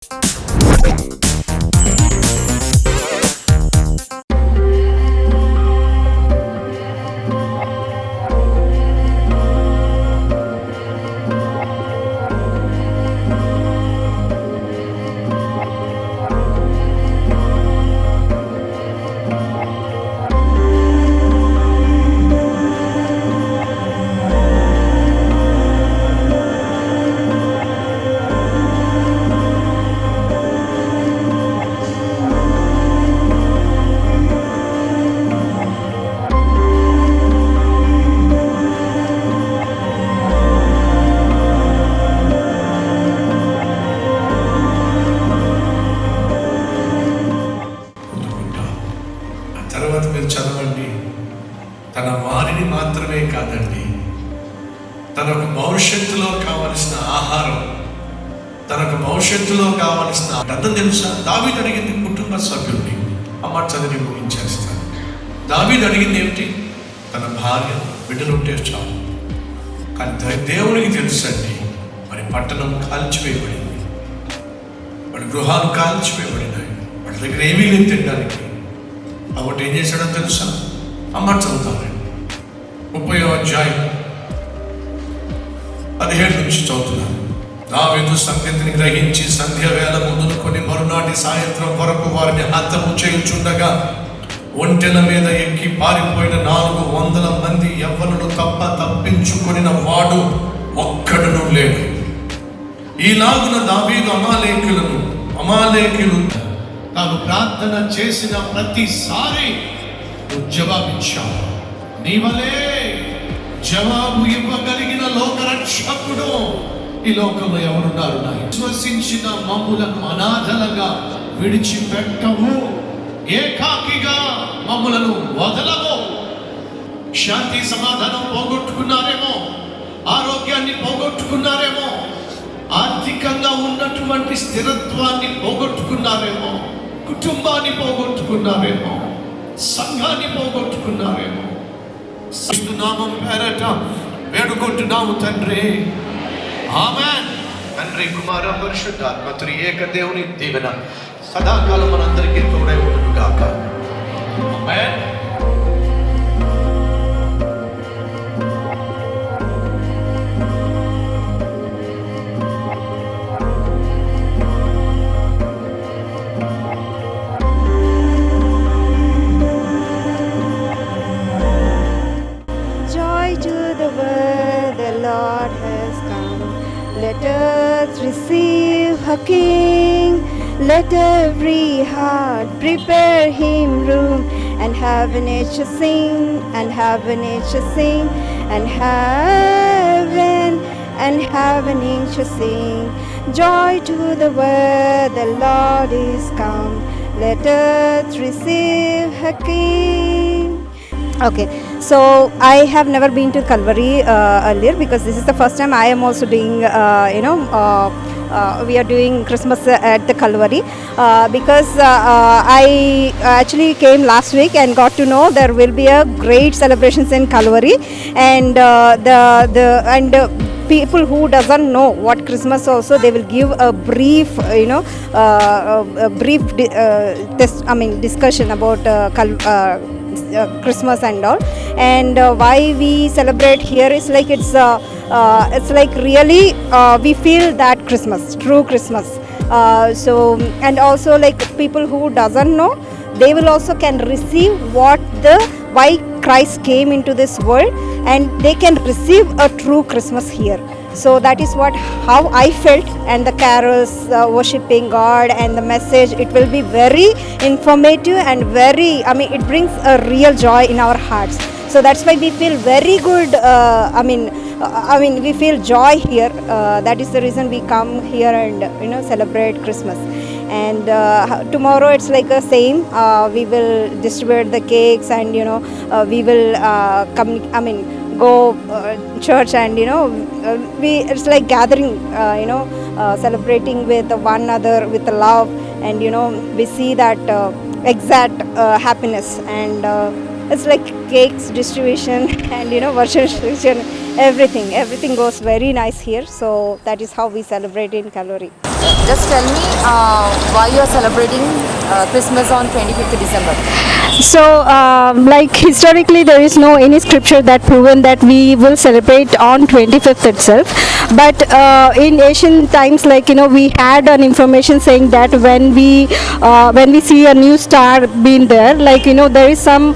తర్వాత మీరు చదవండి, తన వారిని మాత్రమే కాదండి, తనకు భవిష్యత్తులో కావలసిన ఆహారం, తనకు భవిష్యత్తులో కావలసిన అర్థం తెలుసా? దావీదు అడిగింది కుటుంబ సభ్యుల్ని. అమ్మ చదివి ముగించేస్తాను. దావీదు అడిగింది ఏమిటి? తన భార్య బిడ్డలు ఉంటే చాలు. కానీ దేవునికి తెలుసండి, మరి పట్టణం కాల్చివేయబడింది, వాడి గృహాలు కాల్చివేయబడినాయి, వాడి దగ్గర ఏమీ లేదు తినడానికి. కాబట్టి ఏం చేశాడో తెలుసా? అమ్మ చదువుతానండి, 30వ అధ్యాయం 17 నుంచి చదువుతున్నాను. దావీదు సంగతిని గ్రహించి సంధ్య వేళ మొదలుకొని మరునాటి సాయంత్రం వరకు వారిని హతము చేయుచుండగా ఒంటెల మీద ఎక్కి పారిపోయిన 400 మంది యవ్వనులు తప్ప తప్పించుకొనిన వాడు ఒక్కడును లేడు. ఈలాగున దావీదు అమాలేకులు తాను ప్రార్థన చేసిన ప్రతిసారి జవాబిచ్చావు. నీ వలే జవాబు ఇవ్వగలిగిన లోకరక్షకుడు ఈ లోకంలో ఎవరున్నారు? విశ్వసించిన మమ్ములను అనాథలుగా విడిచిపెట్టవు, ఏకాకిగా మమ్ములను వదలవు. శాంతి సమాధానం పోగొట్టుకున్నారేమో, ఆరోగ్యాన్ని పోగొట్టుకున్నారేమో, ఆర్థికంగా ఉన్నటువంటి స్థిరత్వాన్ని పోగొట్టుకున్నారేమో, కుటుంబాన్ని పోగొట్టుకున్నారేమో, సంఘాన్ని పోగొట్టుకున్నారేమో. నామం పేరట వేడుకుంటున్నాము తండ్రి, ఆమేన్. తండ్రి, కుమార, పరిశుద్ధాత్మ త్రియేక దేవుని దీవెన సదాకాలం మనందరికీ తోడై ఉండును గాక. ఆమేన్. Let us receive a King. Let every heart prepare him room, and heaven it shall sing, and heaven it shall sing, and heaven it shall sing. Joy to the world, the Lord is come. Let us receive a King. Okay, so I have never been to Calvary earlier, because this is the first time I am also doing, we are doing Christmas at the Calvary, because I actually came last week and got to know there will be a great celebrations in Calvary, and people who doesn't know what Christmas also, they will give a brief, discussion about Christmas and all, and why we celebrate here is like it's like really we feel that Christmas, true Christmas. So, and also like people who doesn't know, they will also can receive why Christ came into this world, and they can receive a true Christmas here. So that is how I felt, and the carols, worshipping God, and the message, it will be very informative and very, it brings a real joy in our hearts. So that's why we feel very good. We feel joy here. That is the reason we come here and celebrate Christmas. And tomorrow it's like the same. We will distribute the cakes, and we will go church, and it's like gathering, celebrating with one another with love, and we see that exact happiness, and it's like cakes distribution and worship distribution, everything goes very nice here. So that is how we celebrate in Calvary. just tell me why you are celebrating Christmas on 25th December. So, like historically, there is no any scripture that proven that we will celebrate on 25th itself. But in ancient times, like we had an information saying that when we see a new star being there, like there is some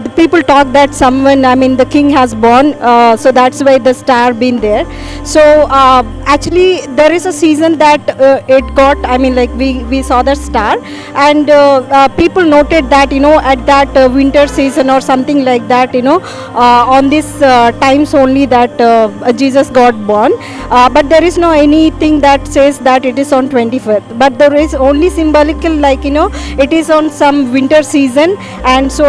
the people talk that someone, the king has born, so that's why the star been there. So actually there is a season that it got, like we saw the star, and people noted that at that winter season or something like that, on this times only that Jesus got born. But there is no anything that says that it is on 25th, but there is only symbolical, like it is on some winter season and so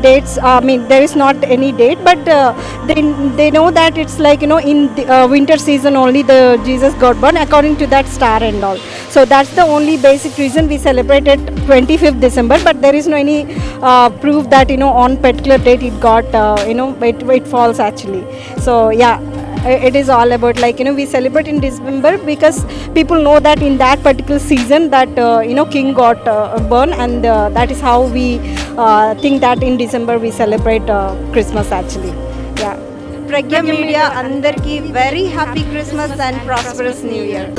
dates. There is not any date, but they know that it's like in the winter season only the Jesus got born according to that star and all. So that's the only basic reason we celebrated 25th December, but there is no any proof that on particular date it got it falls actually. So yeah, it is all about, like we celebrate in December because people know that in that particular season that king got born, and that is how we think that in December we celebrate Christmas actually. Yeah. Pragya Media andarki very happy Christmas and prosperous New Year.